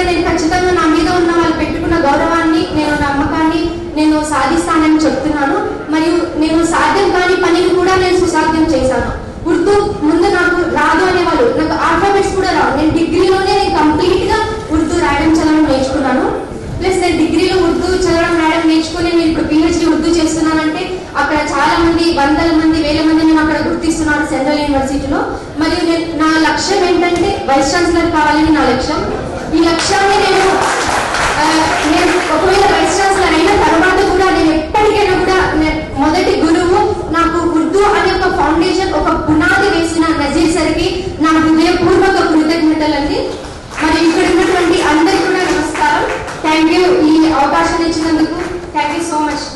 నేను ఖచ్చితంగా నా మీద ఉన్న వాళ్ళు పెట్టుకున్న గౌరవాన్ని, నేను నమ్మకాన్ని నేను సాధిస్తానని చెప్తున్నాను. మరియు నేను సాధ్యం కాని పనిని కూడా నేను సుసాధ్యం చేశాను. ఉర్దూ ముందు నాకు రాదు అనేవాళ్ళు, నాకు ఆల్ఫాబెట్స్ కూడా రావు. నేను డిగ్రీలోనే నేను కంప్లీట్ గా ఉర్దూ రాయడం చదవడం నేర్చుకున్నాను. ప్లస్ నేను డిగ్రీలో ఉర్దూ చదవడం రాయడం నేర్చుకుని నేను ఇప్పుడు పిహెచ్డి ఉర్దూ చేస్తున్నానంటే అక్కడ చాలా మంది, వందల మంది, వేల మంది నేను అక్కడ గుర్తిస్తున్నాను సెంట్రల్ యూనివర్సిటీలో. మరియు నా లక్ష్యం ఏంటంటే వైస్ ఛాన్సలర్ కావాలని నా లక్ష్యం. ఈ లక్ష్యాన్ని నేను ఒకవేళ వైస్ ఛాన్సలర్ అయిన తర్వాత కూడా నేను ఎప్పటికైనా కూడా మొదటి గురువు నాకు ఉర్దూ అనే ఒక ఫౌండేషన్, ఒక పునాది వేసిన నజీర్ సార్కి నా హృదయపూర్వక కృతజ్ఞతలండి. మరి ఇక్కడ ఉన్నటువంటి అందరికీ కూడా నమస్కారం. థ్యాంక్ యూ ఈ అవకాశం ఇచ్చినందుకు. Thank you so much.